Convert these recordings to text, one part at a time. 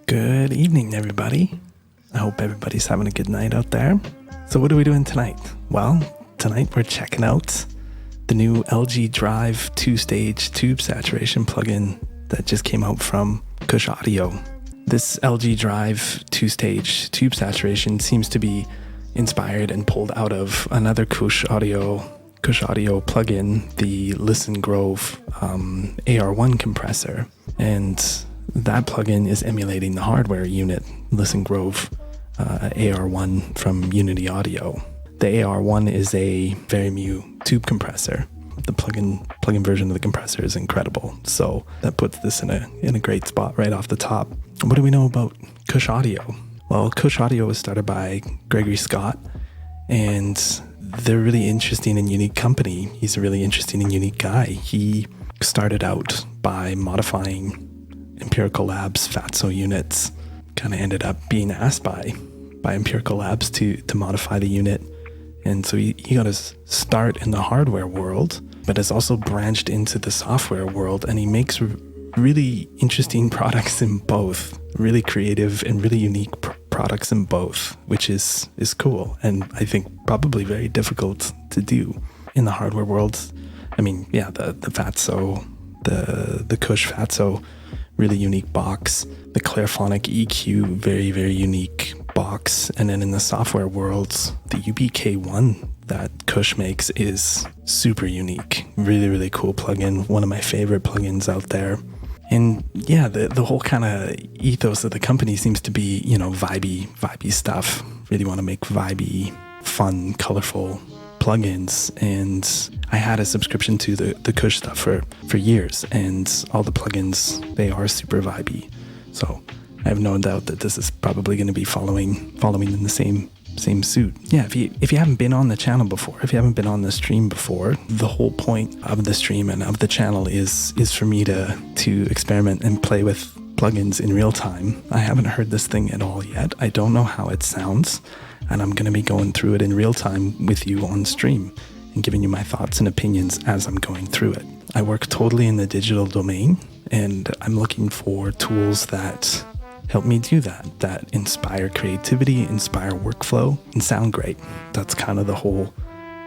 Good evening, everybody. I hope everybody's having a good night out there. So what are we doing tonight? Well, tonight we're checking out the new LG Drive 2-stage tube saturation plugin that just came out from Kush Audio. This LG Drive 2-stage tube saturation seems to be inspired and pulled out of another Kush Audio plugin, the Listen Grove AR1 compressor. And that plugin is emulating the hardware unit, Listen Grove AR1 from Unity Audio. The AR1 is a Verimue tube compressor. The plugin version of the compressor is incredible. So that puts this in a great spot right off the top. What do we know about Kush Audio? Well, Kush Audio was started by Gregory Scott, and they're a really interesting and unique company. He's a really interesting and unique guy. He started out by modifying Empirical Labs Fatso units, kind of ended up being asked by Empirical Labs to modify the unit. And so he got his start in the hardware world, but has also branched into the software world, and he makes really interesting products in both, really creative and really unique products in both, which is cool, and I think probably very difficult to do in the hardware world. I mean, yeah, the Fatso, the Kush Fatso, really unique box. The Clairphonic EQ, very, very unique box. And then in the software world, the UBK1 that Kush makes is super unique. Really, really cool plugin. One of my favorite plugins out there. And yeah, the whole kind of ethos of the company seems to be, vibey stuff. Really want to make vibey, fun, colorful plugins. And I had a subscription to the Kush stuff for years, and all the plugins, they are super vibey. So I have no doubt that this is probably going to be following in the same suit. Yeah, if you haven't been on the channel before, if you haven't been on the stream before, the whole point of the stream and of the channel is for me to experiment and play with plugins in real time. I haven't heard this thing at all yet. I don't know how it sounds, and I'm going to be going through it in real time with you on stream and giving you my thoughts and opinions as I'm going through it. I work totally in the digital domain, and I'm looking for tools that help me do that inspire creativity, inspire workflow, and sound great. That's kind of the whole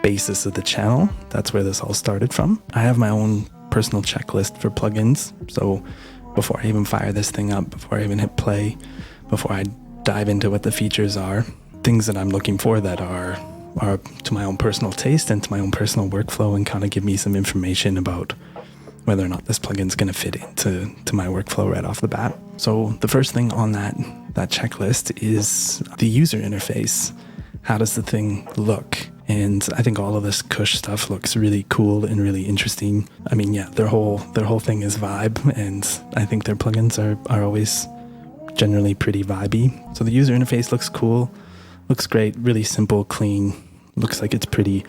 basis of the channel. That's where this all started from. I have my own personal checklist for plugins, so before I even fire this thing up, before I even hit play, before I dive into what the features are, things that I'm looking for that are to my own personal taste and to my own personal workflow, and kind of give me some information about whether or not this plugin's going to fit into my workflow right off the bat. So the first thing on that checklist is the user interface. How does the thing look? And I think all of this Kush stuff looks really cool and really interesting. I mean, yeah, their whole thing is vibe, and I think their plugins are always generally pretty vibey. So the user interface looks cool, looks great, really simple, clean, looks like it's pretty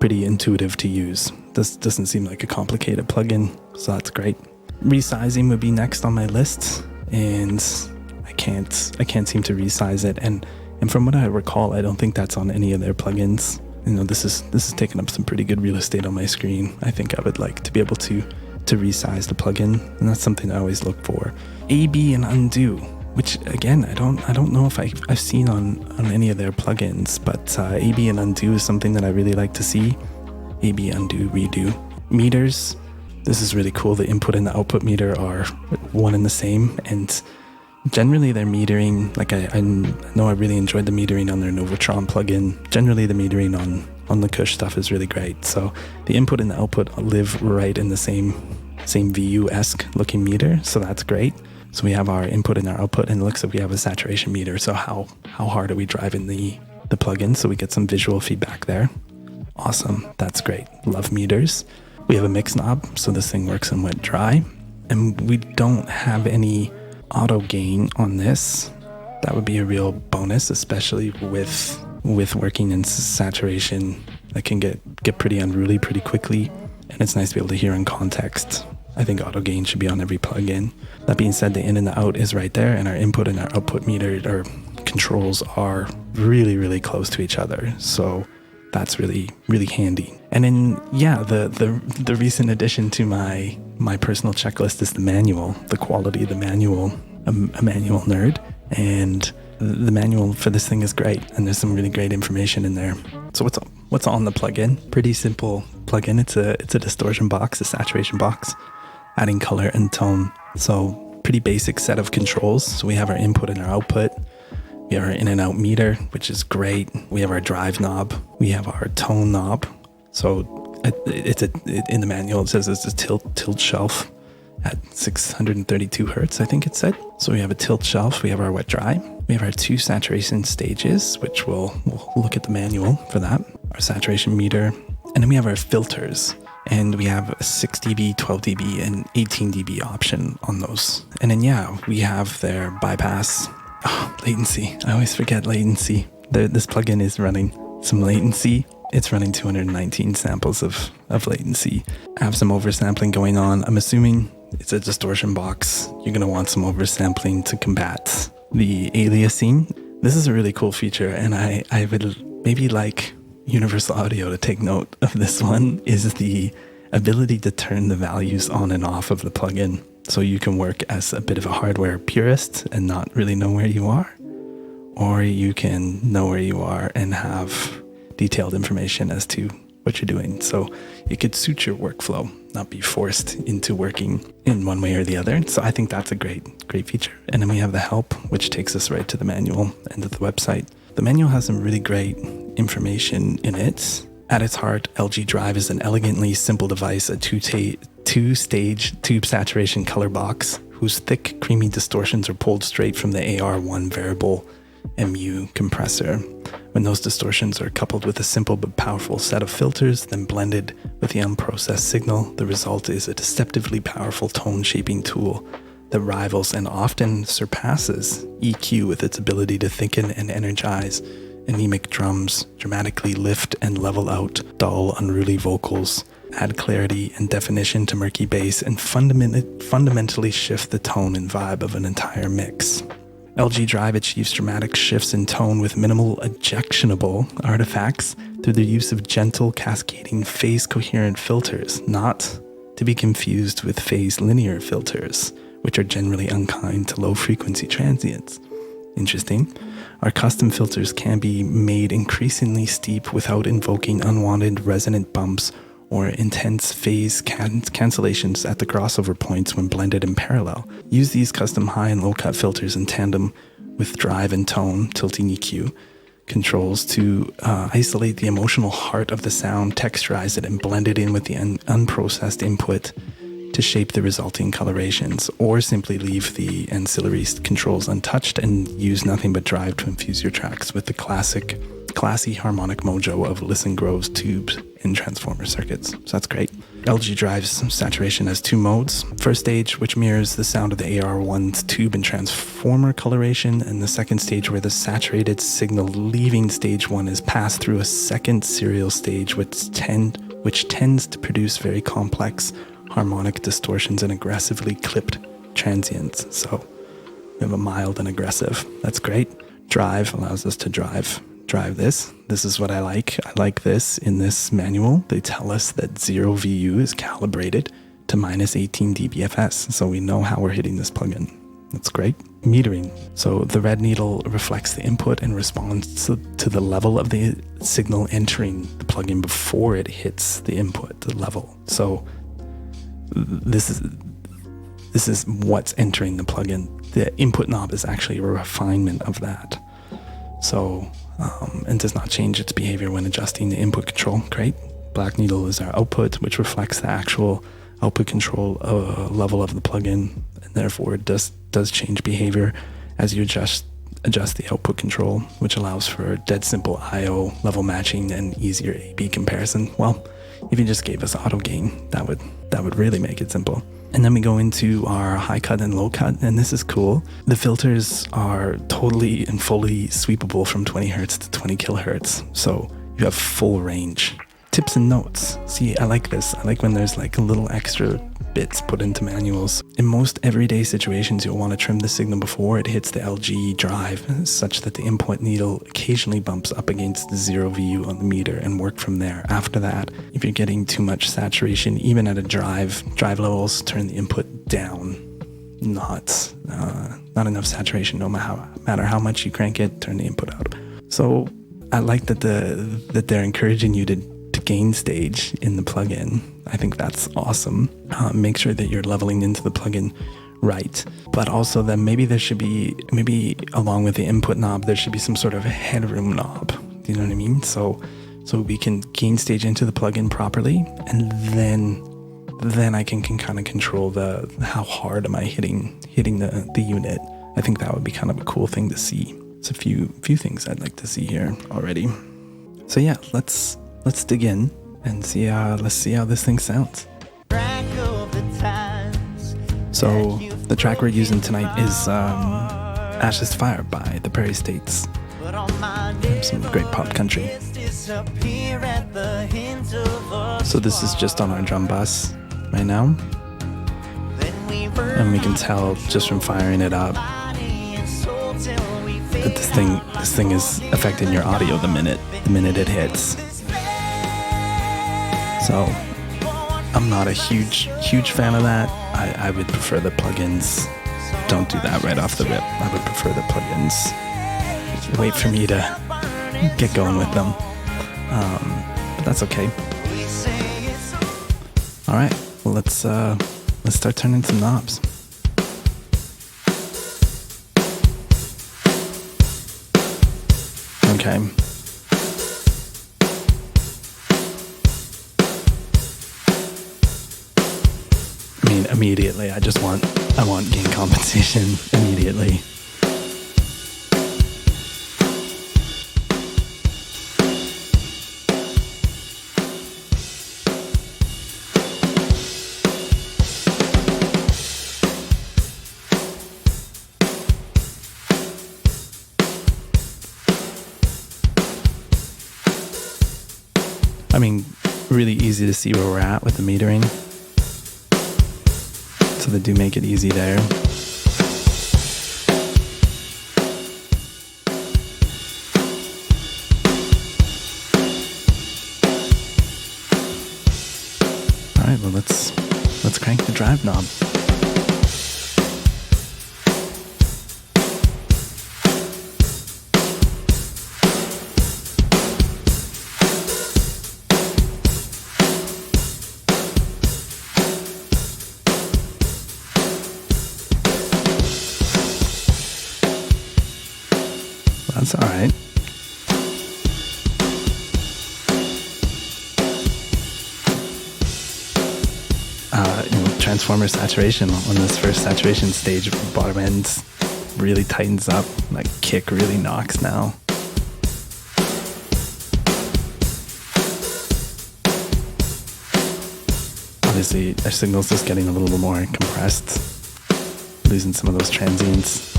intuitive to use. This doesn't seem like a complicated plugin, so that's great. Resizing would be next on my list, and I can't seem to resize it. And from what I recall, I don't think that's on any of their plugins. This is taking up some pretty good real estate on my screen. I think I would like to be able to resize the plugin, and that's something I always look for. AB and undo, which again, I don't know if I've seen on any of their plugins, but AB and undo is something that I really like to see. AB, undo, redo. Meters, this is really cool. The input and the output meter are one and the same, and generally their metering, like I know I really enjoyed the metering on their Novotron plugin. Generally the metering on the Kush stuff is really great. So the input and the output live right in the same VU-esque looking meter, so that's great. So we have our input and our output, and it looks like we have a saturation meter. So how hard are we driving the plugin? So we get some visual feedback there. Awesome, that's great. Love meters. We have a mix knob, so this thing works in wet dry. And we don't have any auto gain on this. That would be a real bonus, especially with working in saturation. That can get pretty unruly pretty quickly, and it's nice to be able to hear in context. I think auto gain should be on every plugin. That being said, the in and the out is right there, and our input and our output meter or controls are really, really close to each other. So that's really, really handy. And then, yeah, the recent addition to my personal checklist is the manual. The quality of the manual a manual nerd, and the manual for this thing is great, and there's some really great information in there. So what's on the plugin? Pretty simple plugin. It's a distortion box, a saturation box, adding color and tone. So pretty basic set of controls. So we have our input and our output. We have our in and out meter, which is great. We have our drive knob. We have our tone knob. So in the manual it says it's a tilt shelf at 632 hertz, I think it said. So we have a tilt shelf, we have our wet dry, we have our 2 saturation stages, which we'll look at the manual for that, our saturation meter, and then we have our filters, and we have a 6 dB, 12 dB, and 18 dB option on those. And then we have their bypass, latency. I always forget latency. This plugin is running some latency. It's running 219 samples of latency. I have some oversampling going on. I'm assuming it's a distortion box. You're going to want some oversampling to combat the aliasing. This is a really cool feature, and I would maybe like Universal Audio to take note of this one, is the ability to turn the values on and off of the plugin. So you can work as a bit of a hardware purist and not really know where you are, or you can know where you are and have detailed information as to what you're doing. So it could suit your workflow, not be forced into working in one way or the other. So I think that's a great feature. And then we have the help, which takes us right to the manual and to the website. The manual has some really great information in it. At its heart, LG Drive is an elegantly simple device, a two-stage tube saturation color box whose thick, creamy distortions are pulled straight from the AR1 variable MU compressor. When those distortions are coupled with a simple but powerful set of filters, then blended with the unprocessed signal, the result is a deceptively powerful tone shaping tool that rivals and often surpasses EQ with its ability to thicken and energize anemic drums, dramatically lift and level out dull, unruly vocals, add clarity and definition to murky bass, and fundamentally shift the tone and vibe of an entire mix. LG Drive achieves dramatic shifts in tone with minimal ejectionable artifacts through the use of gentle, cascading, phase-coherent filters, not to be confused with phase-linear filters, which are generally unkind to low-frequency transients. Interesting. Our custom filters can be made increasingly steep without invoking unwanted resonant bumps or intense phase cancellations at the crossover points when blended in parallel. Use these custom high and low cut filters in tandem with drive and tone, tilting EQ controls to isolate the emotional heart of the sound, texturize it, and blend it in with the unprocessed input to shape the resulting colorations, or simply leave the ancillary controls untouched and use nothing but drive to infuse your tracks with the classy harmonic mojo of Listen Groves tubes and transformer circuits. So that's great. LG Drive's saturation has 2 modes. First stage, which mirrors the sound of the AR1's tube and transformer coloration, and the second stage where the saturated signal leaving stage 1 is passed through a second serial stage which tends to produce very complex harmonic distortions and aggressively clipped transients. So we have a mild and aggressive. That's great. Drive allows us to drive this. This is what I like. I like this in this manual. They tell us that 0 VU is calibrated to minus 18 dBFS. So we know how we're hitting this plugin. That's great. Metering. So the red needle reflects the input and responds to the level of the signal entering the plugin before it hits the input, the level. So this is what's entering the plugin. The input knob is actually a refinement of that. So, and does not change its behavior when adjusting the input control. Great. Black needle is our output, which reflects the actual output control level of the plugin, and therefore it does change behavior as you adjust the output control, which allows for dead simple I/O level matching and easier A/B comparison. Well, if you just gave us auto gain, that would really make it simple. And then we go into our high cut and low cut, and this is cool. The filters are totally and fully sweepable from 20 hertz to 20 kilohertz, so you have full range. Tips and notes. See, I like this. I like when there's like a little extra bits put into manuals. In most everyday situations, you'll want to trim the signal before it hits the LG Drive, such that the input needle occasionally bumps up against the 0 VU on the meter, and work from there. After that, if you're getting too much saturation, even at a drive levels, turn the input down not enough saturation, no matter how much you crank it, turn the input out. So I like that they're encouraging you to gain stage in the plugin. I think that's awesome. Make sure that you're leveling into the plugin right, but also then maybe along with the input knob, there should be some sort of headroom knob. Do you know what I mean? So we can gain stage into the plugin properly, and then I can kind of control how hard am I hitting the unit. I think that would be kind of a cool thing to see. It's a few things I'd like to see here already. So yeah, let's dig in and see how this thing sounds. So the track we're using tonight is Ashes to Fire by the Prairie States. Some great pop country. So this is just on our drum bus right now, and we can tell just from firing it up that this thing is affecting your audio the minute it hits. So I'm not a huge fan of that. I would prefer the plugins don't do that right off the rip. I would prefer the plugins wait for me to get going with them, but that's okay. All right, well, let's start turning some knobs. Okay. I mean, immediately, I want gain compensation immediately. I mean, really easy to see where we're at with the metering. So they do make it easy there. All right, well, let's crank the drive knob. That's all right. Transformer saturation on this first saturation stage, bottom end really tightens up. Like kick really knocks now. Obviously, our signal's just getting a little more compressed, losing some of those transients.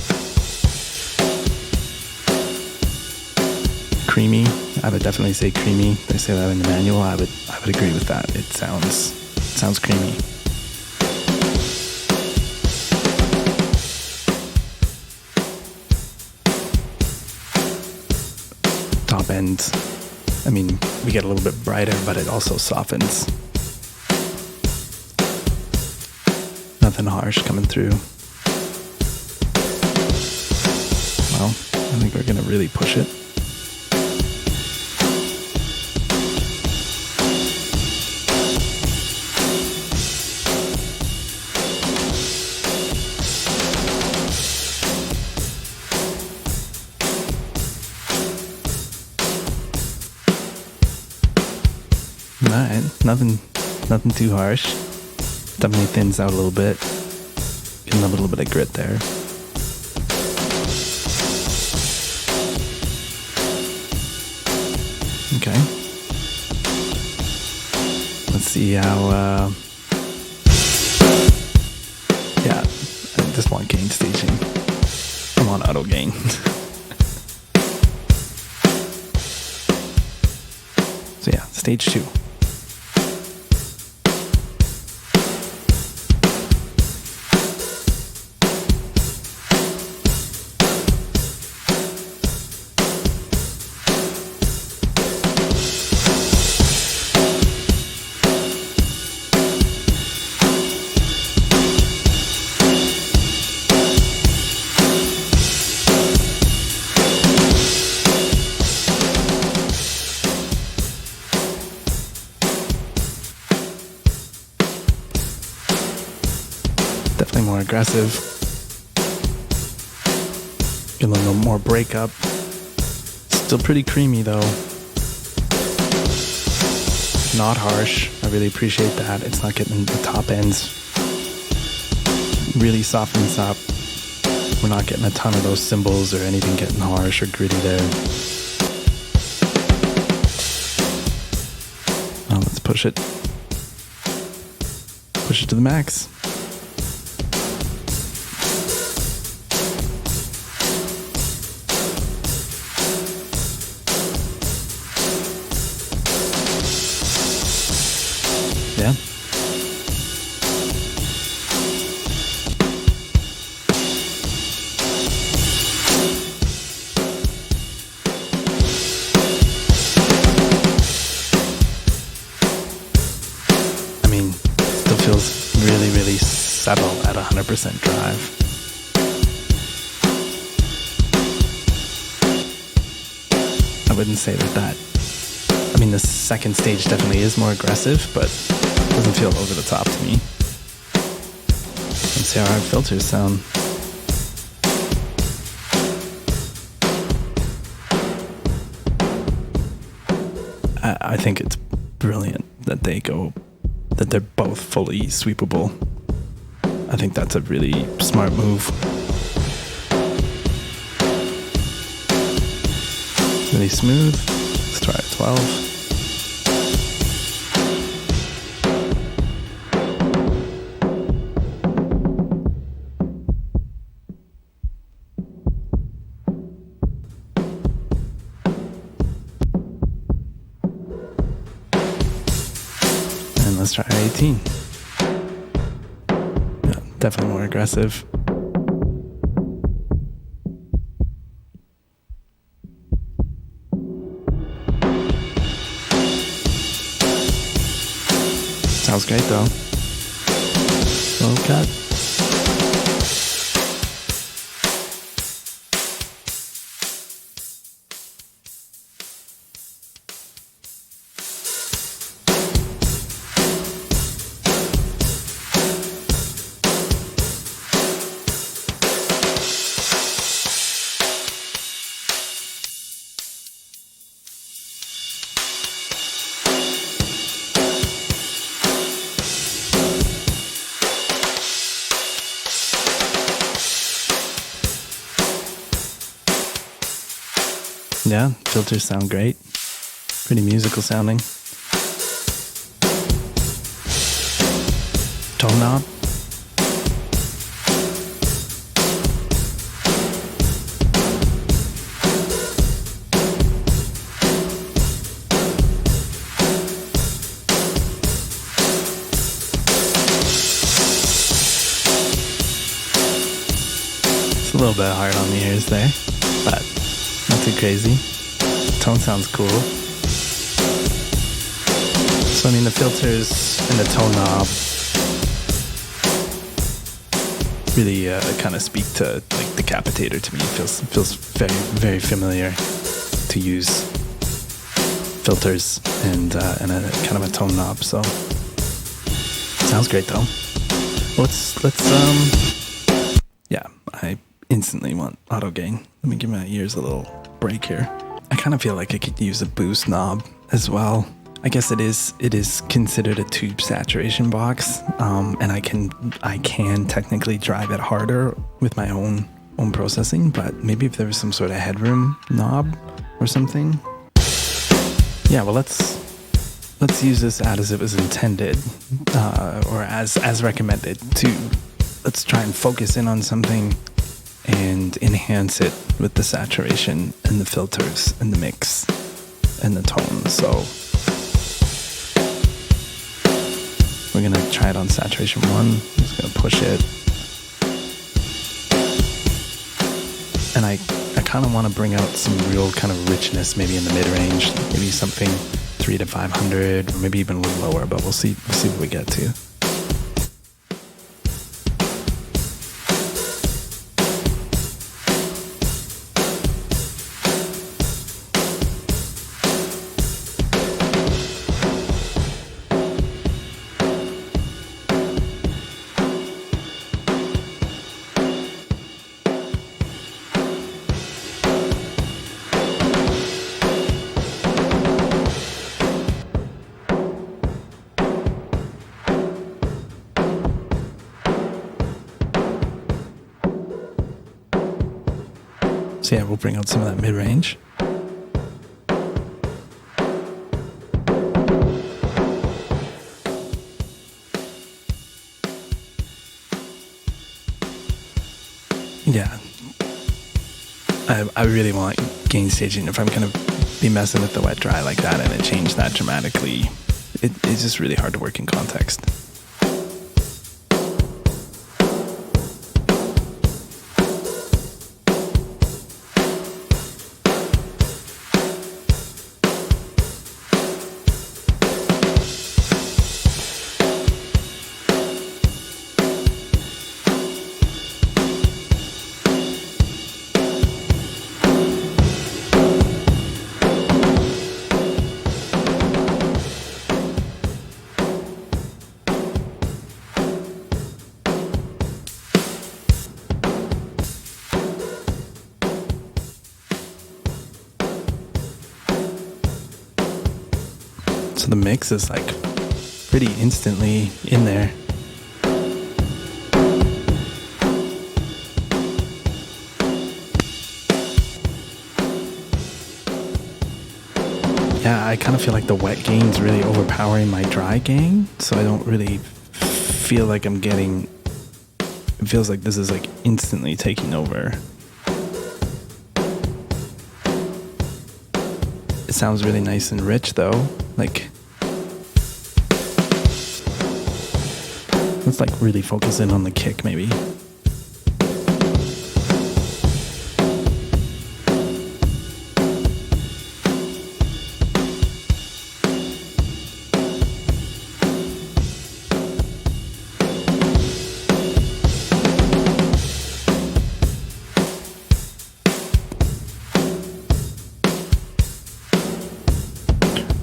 Creamy. I would definitely say creamy. They say that in the manual. I would agree with that. It sounds creamy. Top end, I mean, we get a little bit brighter, but it also softens. Nothing harsh coming through. Well, I think we're gonna really push it. Alright, nothing too harsh. Definitely thins out a little bit. Getting a little bit of grit there. Okay. Let's see how, yeah, I just want gain staging. I'm on auto gain. So yeah, stage 2. aggressive. Get a little more breakup. Still pretty creamy though. Not harsh. I really appreciate that. It's not getting the top ends. Really softens up. We're not getting a ton of those cymbals or anything getting harsh or gritty there. Now let's push it. Push it to the max. Yeah. I mean, still feels really, really subtle at 100% drive. I wouldn't say that. I mean, the second stage definitely is more aggressive, but doesn't feel over the top to me. Let's see how our filters sound. I think it's brilliant that they're both fully sweepable. I think that's a really smart move. Really smooth. Let's try it 12. Let's try 18. Yeah, definitely more aggressive. Sounds great though. Slow cut. Yeah, filters sound great. Pretty musical sounding. Tone knob. It's a little bit hard on the ears there, but not too crazy. Tone sounds cool. So I mean, the filters and the tone knob really kind of speak to like Decapitator to me. It feels very, very familiar to use filters and a kind of a tone knob. So sounds great though. Let's yeah, I instantly want auto gain. Let me give my ears a little break here. I kind of feel like I could use a boost knob as well. I guess it is considered a tube saturation box, and I can technically drive it harder with my own processing. But maybe if there was some sort of headroom knob or something. Yeah, well let's use this as it was intended, or as recommended. Let's try and focus in on something and enhance it with the saturation and the filters and the mix and the tones. So we're gonna try it on saturation 1. I'm just gonna push it. And I kind of want to bring out some real kind of richness maybe in the mid-range, maybe something 300 to 500, or maybe even a little lower, but we'll see what we get to. So yeah, we'll bring out some of that mid-range. Yeah, I really want gain staging. If I'm going to be messing with the wet dry like that and it changed that dramatically, it's just really hard to work in context. So the mix is like pretty instantly in there. Yeah, I kind of feel like the wet gain's really overpowering my dry gain, so I don't really feel like I'm getting, it feels like this is like instantly taking over. It sounds really nice and rich though, like, let's like really focus in on the kick maybe.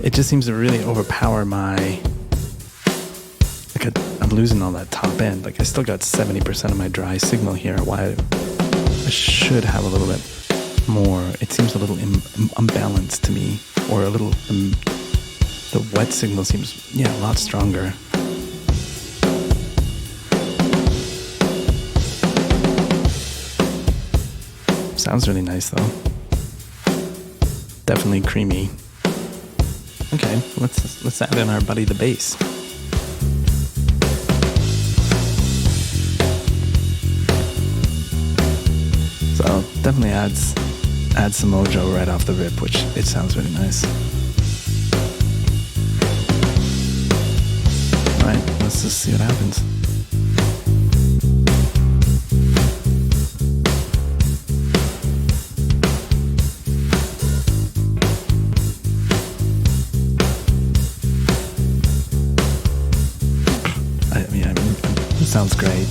It just seems to really overpower my, like I'm losing all that top end. Like I still got 70% of my dry signal here. Why I should have a little bit more. It seems a little unbalanced to me, or a little, the wet signal seems, yeah, a lot stronger. Sounds really nice though. Definitely creamy. Okay, let's add in our buddy the bass. So definitely adds some mojo right off the rip, which it sounds really nice. All right, let's just see what happens. Sounds great.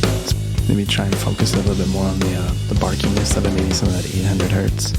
Let's maybe try and focus a little bit more on the barkiness of it, maybe some of that 800 hertz.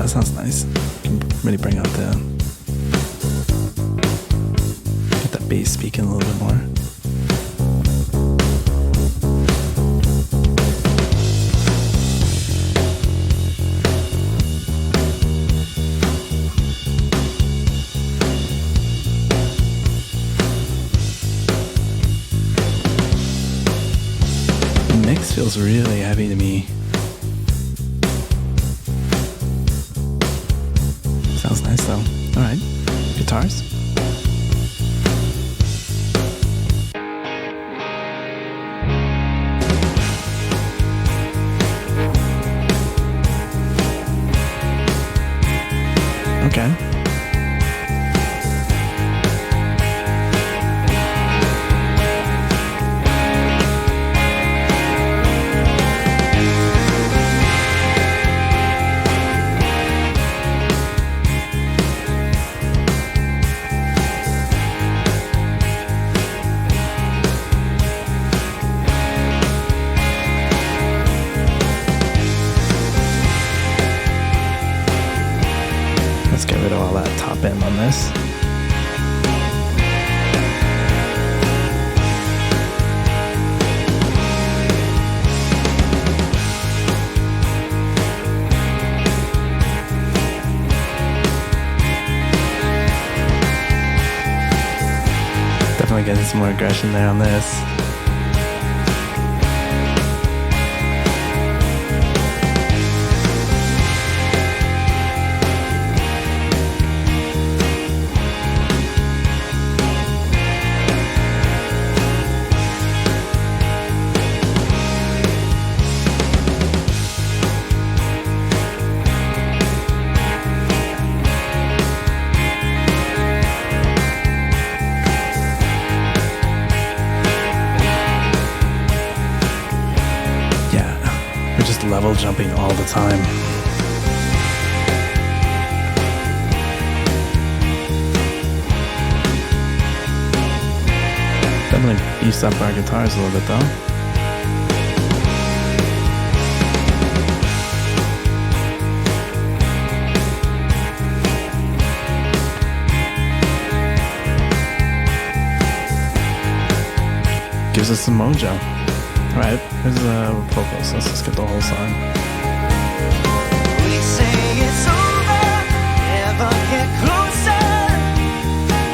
Sounds nice. Can really bring out get that bass speaking a little bit more. The mix feels really heavy to me. Sounds nice though. All right, guitars. Okay. Let's get rid of all that top end on this. Definitely getting some more aggression there on this. Level jumping all the time. Definitely beefs up our guitars a little bit though. Gives us some mojo. Alright, here's vocals. Let's just get the whole song. We say it's over, never get closer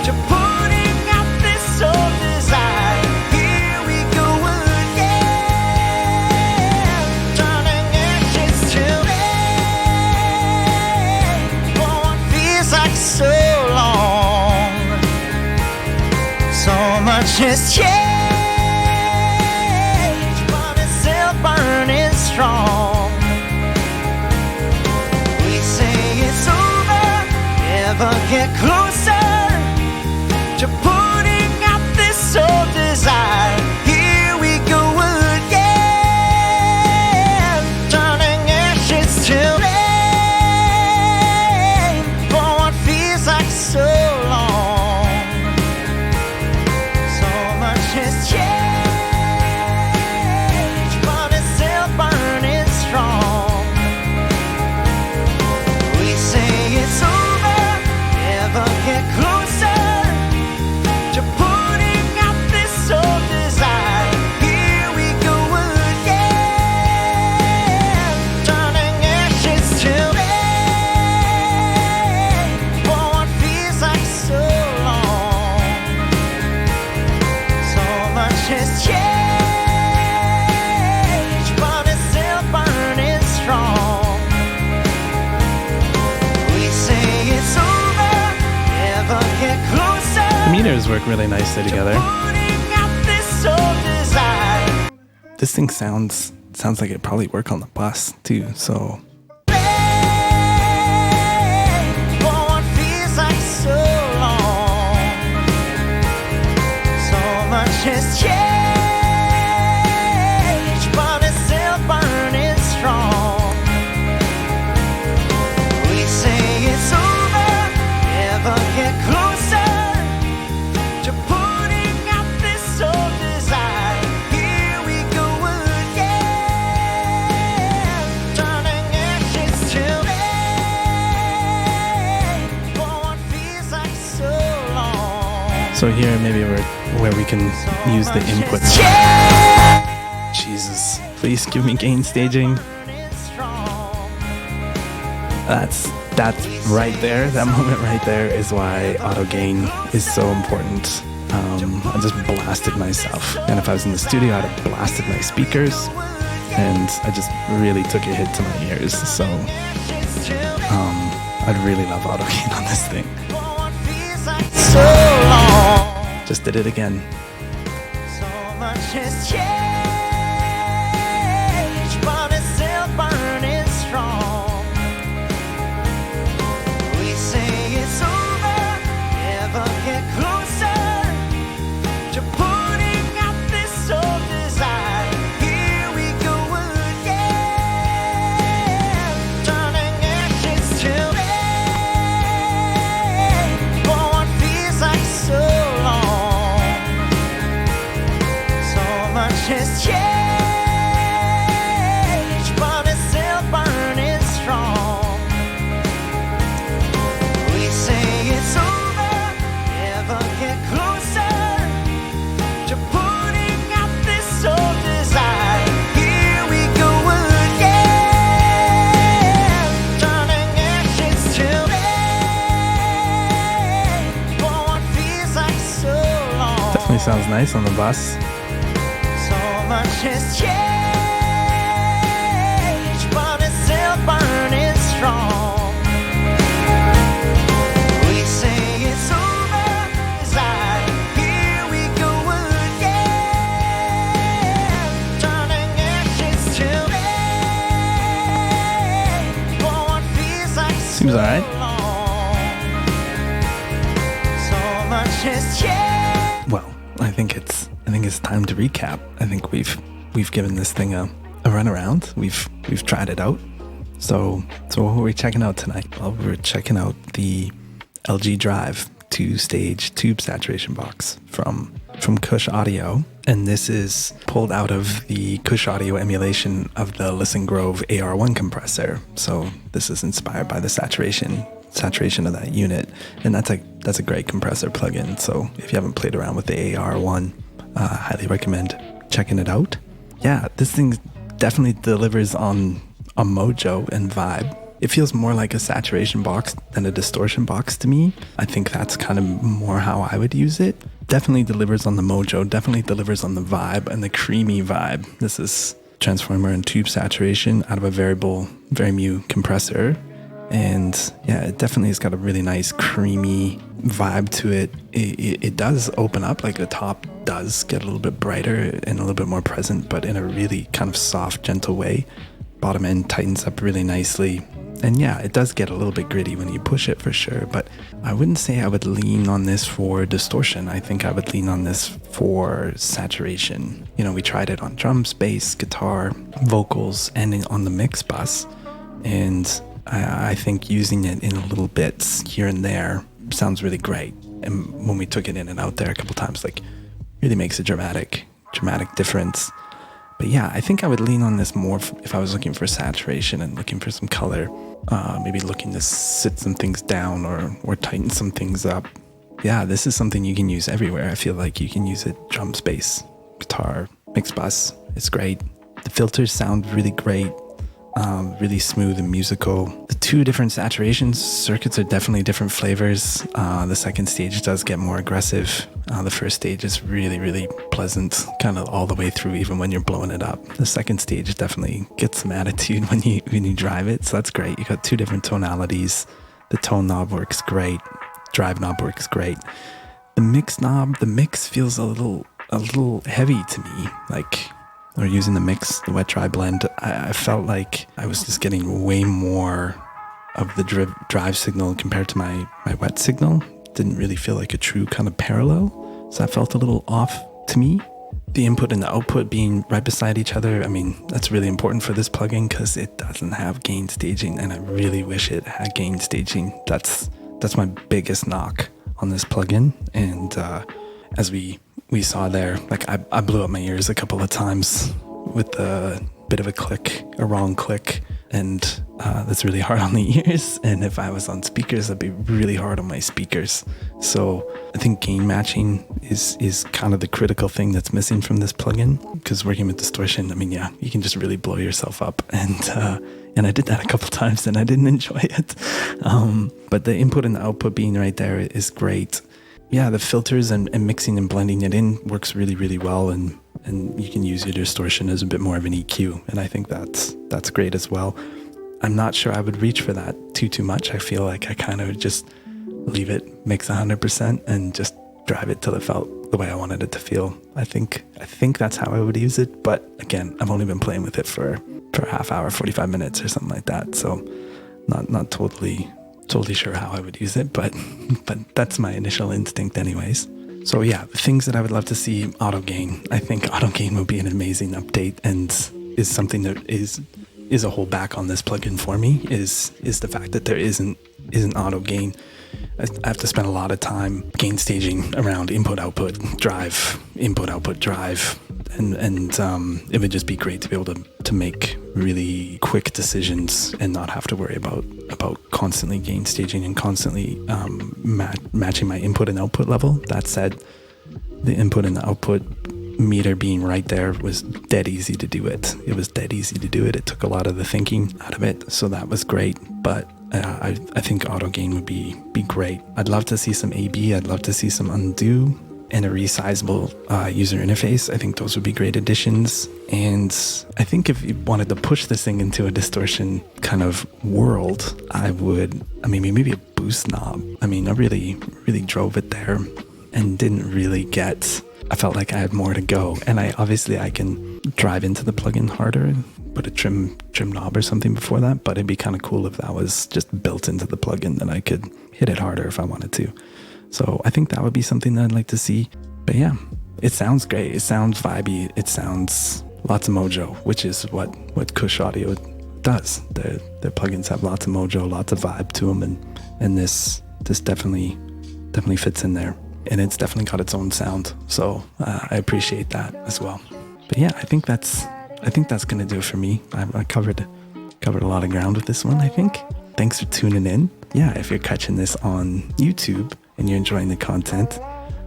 to putting out this old desire. Here we go again, turning ashes to lead. For what feels like so long, so much has changed. Burning strong. We say it's over, never get closer to putting out this old desire. Here we go again, turning ashes to flame. For what feels like so long, so much has changed. The meters work really nicely together. This thing sounds like it probably work on the bus too, so has changed, but it's still burning strong. We say it's over, never get closer to putting out this old desire. Here we go again, turning ashes to lead. For what feels like so long. So here maybe where we can use the inputs. Jesus, please give me gain staging. That's right there. That moment right there is why auto gain is so important. I just blasted myself, and if I was in the studio, I'd have blasted my speakers, and I just really took a hit to my ears. So I'd really love auto gain on this thing. Just did it again. So much has changed, but it's still burning strong. We say it's over, never get closer to putting out this old desire. Here we go again, turning ashes to lead. For what feels like so long, so much has sounds nice on the bus. So much has changed, but it's still burning strong. We say it's over, as here we go again, turning ashes to flame for what feels like Seems alright. so much has changed. Well, I think it's time to recap. I think we've given this thing a run around. We've tried it out. So what were we checking out tonight? Well, we were checking out the LG Drive 2-stage tube saturation box from Kush Audio, and this is pulled out of the Kush Audio emulation of the Listen Grove AR1 compressor. So this is inspired by the saturation of that unit, and that's a great compressor plugin. So if you haven't played around with the AR1, highly recommend checking it out. Yeah, this thing definitely delivers on mojo and vibe. It feels more like a saturation box than a distortion box to me. I think that's kind of more how I would use it. Definitely delivers on the mojo, definitely delivers on the vibe and the creamy vibe. This is transformer and tube saturation out of a variable Varimu compressor. And yeah, it definitely has got a really nice creamy vibe to it. It does open up, like the top does get a little bit brighter and a little bit more present, but in a really kind of soft, gentle way. Bottom end tightens up really nicely. And yeah, it does get a little bit gritty when you push it for sure, but I wouldn't say I would lean on this for distortion. I think I would lean on this for saturation. You know, we tried it on drums, bass, guitar, vocals, and on the mix bus. And I think using it in little bits here and there sounds really great. And when we took it in and out there a couple times, like, really makes a dramatic difference. But yeah, I think I would lean on this more if I was looking for saturation and looking for some color, maybe looking to sit some things down or tighten some things up. Yeah, this is something you can use everywhere. I feel like you can use it drum, bass, guitar, mix bus. It's great. The filters sound really great. Really smooth and musical. The two different saturation circuits are definitely different flavors. The second stage does get more aggressive. The first stage is really, really pleasant, kind of all the way through, even when you're blowing it up. The second stage definitely gets some attitude when you drive it, so that's great. You got two different tonalities. The tone knob works great. Drive knob works great. The mix feels a little heavy to me, like. Or using the mix, the wet dry blend, I felt like I was just getting way more of the drive signal compared to my wet signal. Didn't really feel like a true kind of parallel, so that felt a little off to me. The input and the output being right beside each other, I mean, that's really important for this plugin because it doesn't have gain staging, and I really wish it had gain staging. That's my biggest knock on this plugin, and as we saw there, like I blew up my ears a couple of times with a bit of a wrong click, and that's really hard on the ears. And if I was on speakers, that'd be really hard on my speakers. So I think gain matching is kind of the critical thing that's missing from this plugin, because working with distortion, I mean, yeah, you can just really blow yourself up, and I did that a couple times and I didn't enjoy it. But the input and the output being right there is great. Yeah, the filters and mixing and blending it in works really, really well, and you can use your distortion as a bit more of an EQ, and I think that's great as well. I'm not sure I would reach for that too much. I feel like I kind of just leave it mix 100% and just drive it till it felt the way I wanted it to feel. I think that's how I would use it, but again, I've only been playing with it for a half hour, 45 minutes or something like that, so not totally sure how I would use it, but that's my initial instinct anyways. So yeah, the things that I would love to see, auto gain. I think auto gain would be an amazing update, and is something that is a holdback on this plugin for me, is the fact that there isn't auto gain. I have to spend a lot of time gain staging around input output drive, and it would just be great to be able to make really quick decisions and not have to worry about constantly gain staging and constantly matching my input and output level. That said, the input and the output meter being right there was dead easy to do it. It took a lot of the thinking out of it, so that was great. But I think auto gain would be great. I'd love to see some AB. I'd love to see some undo. and a resizable user interface, I think those would be great additions. And I think if you wanted to push this thing into a distortion kind of world, maybe a boost knob. I really drove it there and didn't really get, I felt like I had more to go. And I can drive into the plugin harder, put a trim knob or something before that, but it'd be kind of cool if that was just built into the plugin, then I could hit it harder if I wanted to. So I think that would be something that I'd like to see. But yeah, it sounds great. It sounds vibey. It sounds lots of mojo, which is what Kush Audio does. Their plugins have lots of mojo, lots of vibe to them, and this definitely fits in there. And it's definitely got its own sound. So I appreciate that as well. But yeah, I think that's gonna do it for me. I covered a lot of ground with this one, I think. Thanks for tuning in. Yeah, if you're catching this on YouTube and you're enjoying the content,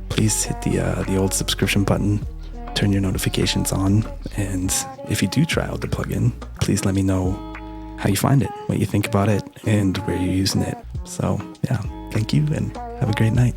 please hit the old subscription button, turn your notifications on, and if you do try out the plugin, please let me know how you find it, what you think about it, and where you're using it. So yeah, thank you and have a great night.